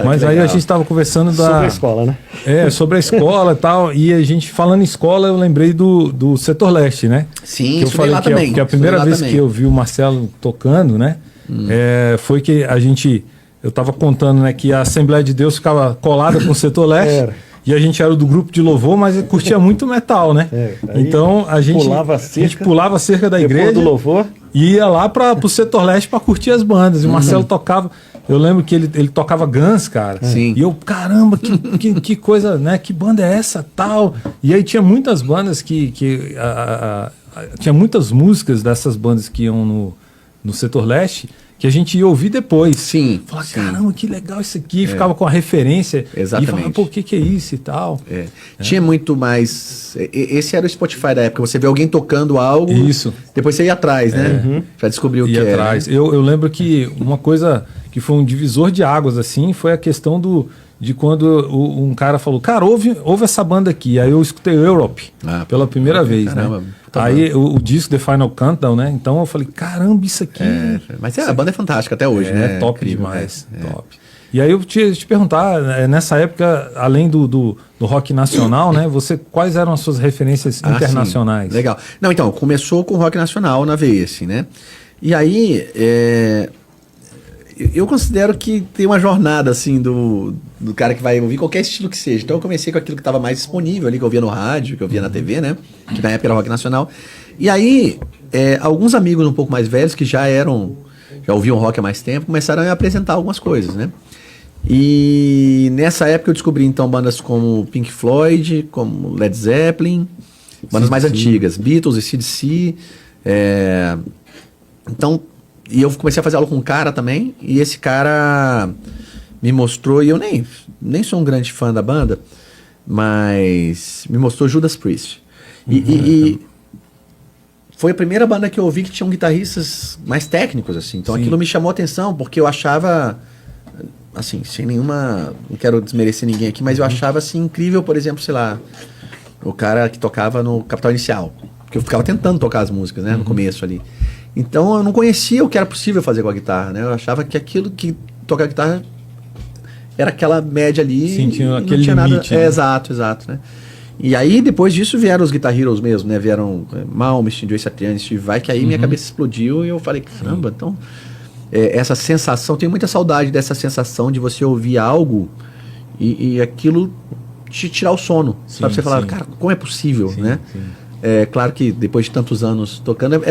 Mas aí a gente estava conversando sobre a escola, né? Sobre a escola e tal. E a gente, falando em escola, eu lembrei do Setor Leste, né? Sim, que eu falei que a primeira vez que eu vi o Marcelo tocando, né? Foi que eu estava contando, né, que a Assembleia de Deus ficava colada com o Setor Leste. E a gente era do grupo de louvor, mas curtia muito metal, né? Então a gente pulava a cerca da igreja do louvor e ia lá para o Setor Leste para curtir as bandas. E o Marcelo tocava. Eu lembro que ele tocava Guns, cara. Sim. E eu, caramba, que coisa, né? Que banda é essa, tal? E aí tinha muitas bandas tinha muitas músicas dessas bandas que iam no Setor Leste que a gente ia ouvir depois. Sim. Falava, caramba, que legal isso aqui. Ficava com a referência. Exatamente. E falava, pô, o que é isso e tal. Tinha muito mais... Esse era o Spotify da época. Você vê alguém tocando algo... Isso. Depois você ia atrás, né? Pra descobrir o que era. Atrás. Eu lembro que uma coisa que foi um divisor de águas, assim, foi a questão de quando um cara falou, cara, ouve essa banda aqui. Aí eu escutei Europe pela primeira vez, caramba, né? Aí o disco The Final Countdown, né? Então eu falei, caramba, isso aqui... Mas a banda é fantástica até hoje, né? É top demais, top. E aí eu te perguntar, nessa época, além do rock nacional, né? Quais eram as suas referências internacionais? Sim. Legal. Não, então, começou com rock nacional na veia, assim, né? E aí... Eu considero que tem uma jornada, assim, do cara que vai ouvir qualquer estilo que seja. Então eu comecei com aquilo que estava mais disponível ali, que eu via no rádio, que eu via na TV, né? Que na época era rock nacional. E aí, alguns amigos um pouco mais velhos, que já ouviam rock há mais tempo, começaram a me apresentar algumas coisas, né? E nessa época eu descobri, então, bandas como Pink Floyd, como Led Zeppelin, bandas mais antigas, Beatles, AC/DC. Então... E eu comecei a fazer aula com um cara também, e esse cara me mostrou, e eu nem sou um grande fã da banda, mas me mostrou Judas Priest. E foi a primeira banda que eu ouvi que tinham guitarristas mais técnicos, assim. Então aquilo me chamou a atenção, porque eu achava, assim, sem nenhuma... Não quero desmerecer ninguém aqui, mas eu achava, assim, incrível, por exemplo, sei lá, o cara que tocava no Capital Inicial. Porque eu ficava tentando tocar as músicas, né, no começo ali. Então eu não conhecia o que era possível fazer com a guitarra, né? Eu achava que aquilo que tocar a guitarra era aquela média ali. Sim, tinha aquele limite, nada. Né? Exato, né? E aí depois disso vieram os Guitar Heroes mesmo, né? Vieram Malmsteen, Joe Satriani, Steve Vai, que aí minha cabeça explodiu e eu falei, caramba, então... essa sensação, tenho muita saudade dessa sensação de você ouvir algo e aquilo te tirar o sono. Sabe? Você falar, cara, como é possível, né? Sim. É claro que depois de tantos anos tocando,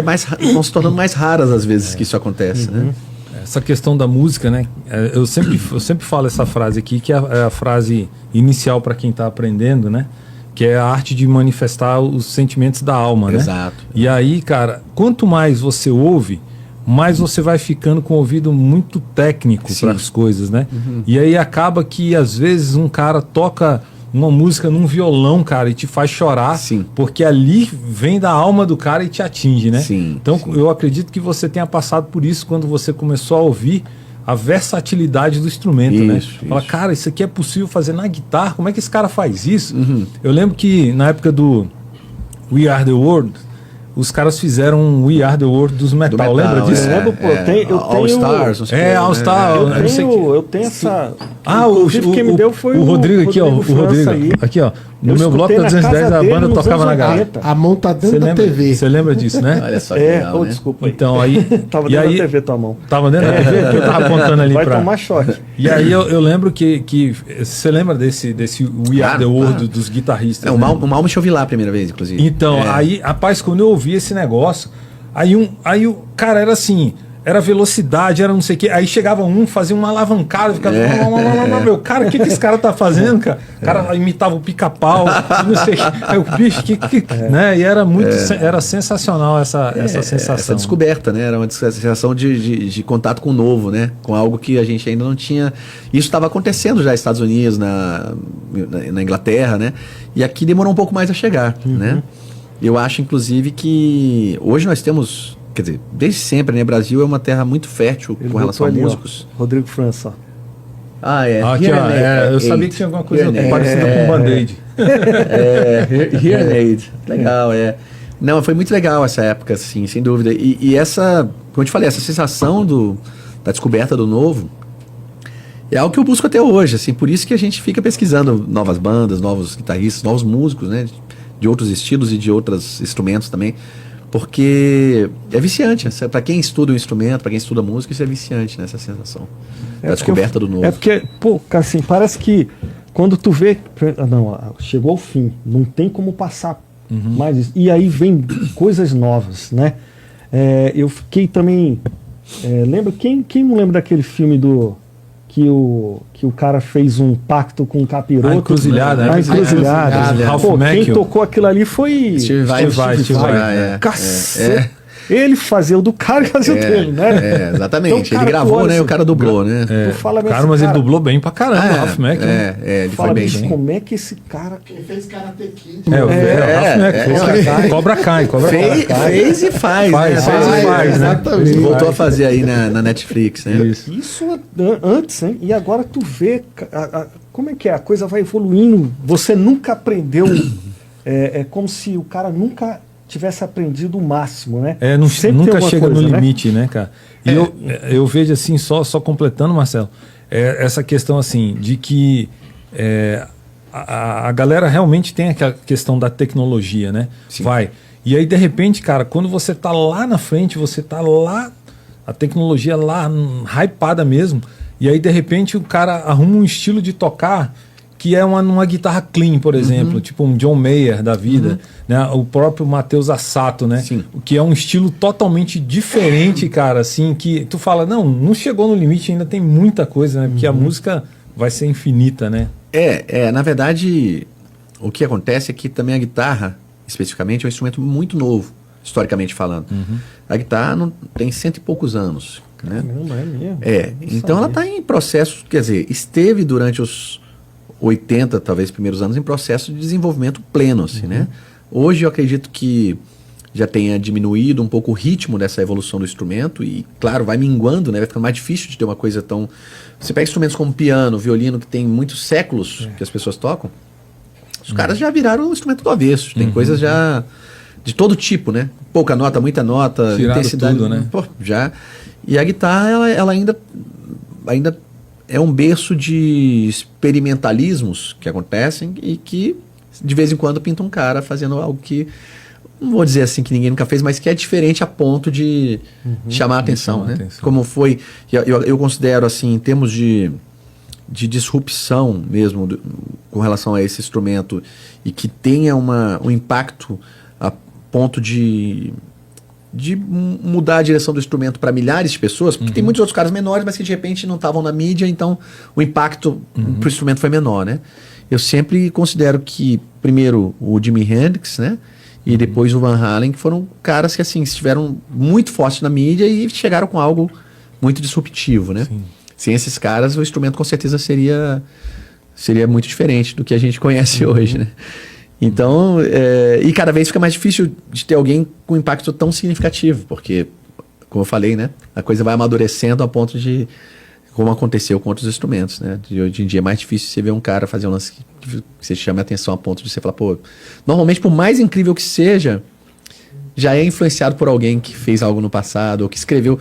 vão se tornando mais raras as vezes que isso acontece, né? Essa questão da música, né? Eu sempre falo essa frase aqui, que é a frase inicial para quem está aprendendo, né? Que é a arte de manifestar os sentimentos da alma, né? Exato. E aí, cara, quanto mais você ouve, mais você vai ficando com o ouvido muito técnico para as coisas, né? E aí acaba que, às vezes, um cara toca uma música num violão, cara, e te faz chorar, porque ali vem da alma do cara e te atinge, né? Então eu acredito que você tenha passado por isso quando você começou a ouvir a versatilidade do instrumento, né? Fala, cara, isso aqui é possível fazer na guitarra, como é que esse cara faz isso? Eu lembro que na época do We Are The World, os caras fizeram um We Are The World dos metal, lembra disso? All Stars. All Stars. Eu tenho essa... quem me deu foi o Rodrigo aqui, ó. O Rodrigo. Aqui, ó. No meu bloco da 210 a banda tocava na garagem. A mão tá dentro da TV. Você lembra disso, né? Olha só que legal, né? Desculpa aí. Então, aí... Tava dentro da TV tua mão. Tava dentro da TV? Que eu tava apontando ali Vai tomar choque. E aí eu lembro que você lembra desse We Are The World dos guitarristas? O Malmsteen eu vi lá a primeira vez, inclusive. Então, aí, rapaz, quando eu ouvi esse negócio, aí o cara era assim... Era velocidade, era não sei o quê. Aí chegava fazia uma alavancada, ficava... Meu, cara, o que esse cara tá fazendo, cara? O cara imitava o Pica-Pau, não sei o quê. Aí o bicho, né? E era muito... Era sensacional essa sensação. Essa descoberta, né? Era uma sensação de contato com o novo, né? Com algo que a gente ainda não tinha... Isso estava acontecendo já nos Estados Unidos, na Inglaterra, né? E aqui demorou um pouco mais a chegar, né? Eu acho, inclusive, que hoje nós temos... Quer dizer, desde sempre, né? Brasil é uma terra muito fértil com relação a músicos. Rodrigo França. Aqui, eu sabia que tinha alguma coisa parecida com Band-Aid. Hearing Aid. Legal, Não, foi muito legal essa época, assim, sem dúvida. E essa, como eu te falei, essa sensação da descoberta do novo, É algo que eu busco até hoje, assim, por isso que a gente fica pesquisando novas bandas, novos guitarristas, novos músicos, né? De outros estilos e de outros instrumentos também. Porque é viciante. Para quem estuda um instrumento, para quem estuda música, isso é viciante, né? Essa sensação. A descoberta do novo. É porque, pô, assim, parece que quando tu vê. Não, chegou ao fim. Não tem como passar mais isso. E aí vem coisas novas, né? Eu fiquei também. Lembra? Quem não lembra daquele filme do. Que o cara fez um pacto com o capiroto. A Encruzilhada, né? A Encruzilhada. Ralph Quem tocou aquilo ali foi... Steve Vai. Cacete. Ele fazia o do cara e fazia o dele, né? Exatamente. Então, ele gravou, né? E o cara dublou, né? Mas ele dublou bem pra caramba, o Ralph Mac. Ele foi bem. Como é que esse cara... Quem fez Karate Kid. O Ralph Mac. Cobra Kai. Fez e faz, né? Exatamente. Voltou a fazer aí na Netflix, né? Isso antes, hein? E agora tu vê como é que é? A coisa vai evoluindo. Você nunca aprendeu. É como se o cara nunca tivesse aprendido o máximo, né? Nunca chega no limite, né, cara? E eu vejo assim, só completando, Marcelo, essa questão assim, de que a galera realmente tem aquela questão da tecnologia, né? Sim. E aí, de repente, cara, quando você tá lá na frente, você tá lá, a tecnologia lá, hypada mesmo, e aí, de repente, o cara arruma um estilo de tocar que é uma guitarra clean, por exemplo, tipo um John Mayer da vida, né? O próprio Matheus Assato, né? Sim. Que é um estilo totalmente diferente, cara, assim, que tu fala, não chegou no limite, ainda tem muita coisa, né? Porque a música vai ser infinita, né? Na verdade, o que acontece é que também a guitarra, especificamente, é um instrumento muito novo, historicamente falando. A guitarra não tem 100 e poucos anos, né? Não é mesmo. Então ela está em processo, quer dizer, esteve durante os 80, talvez, primeiros anos, em processo de desenvolvimento pleno, assim, né? Hoje eu acredito que já tenha diminuído um pouco o ritmo dessa evolução do instrumento e, claro, vai minguando, né? Vai ficando mais difícil de ter uma coisa tão... Você pega instrumentos como piano, violino, que tem muitos séculos que as pessoas tocam, os caras já viraram um instrumento do avesso. Tem coisas já de todo tipo, né? Pouca nota, muita nota, tirado intensidade. tudo, né? Já. E a guitarra, ela ainda é um berço de experimentalismos que acontecem e que de vez em quando pinta um cara fazendo algo que, não vou dizer assim que ninguém nunca fez, mas que é diferente a ponto de chamar a atenção, né? Como foi, eu considero assim, em termos de disrupção mesmo com relação a esse instrumento e que tenha um impacto a ponto de mudar a direção do instrumento para milhares de pessoas, porque tem muitos outros caras menores, mas que de repente não estavam na mídia, então o impacto para o instrumento foi menor, né? Eu sempre considero que, primeiro, o Jimi Hendrix, né? E depois o Van Halen, que foram caras que, assim, estiveram muito fortes na mídia e chegaram com algo muito disruptivo, né? Sim. Sem esses caras, o instrumento com certeza seria muito diferente do que a gente conhece hoje, né? Então, e cada vez fica mais difícil de ter alguém com impacto tão significativo, porque, como eu falei, né, a coisa vai amadurecendo a ponto de, como aconteceu com outros instrumentos, né? De hoje em dia é mais difícil você ver um cara fazer um lance que você chame a atenção a ponto de você falar, pô, normalmente, por mais incrível que seja, já é influenciado por alguém que fez algo no passado, ou que escreveu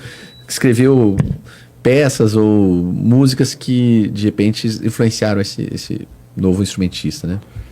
peças ou músicas que, de repente, influenciaram esse novo instrumentista, né?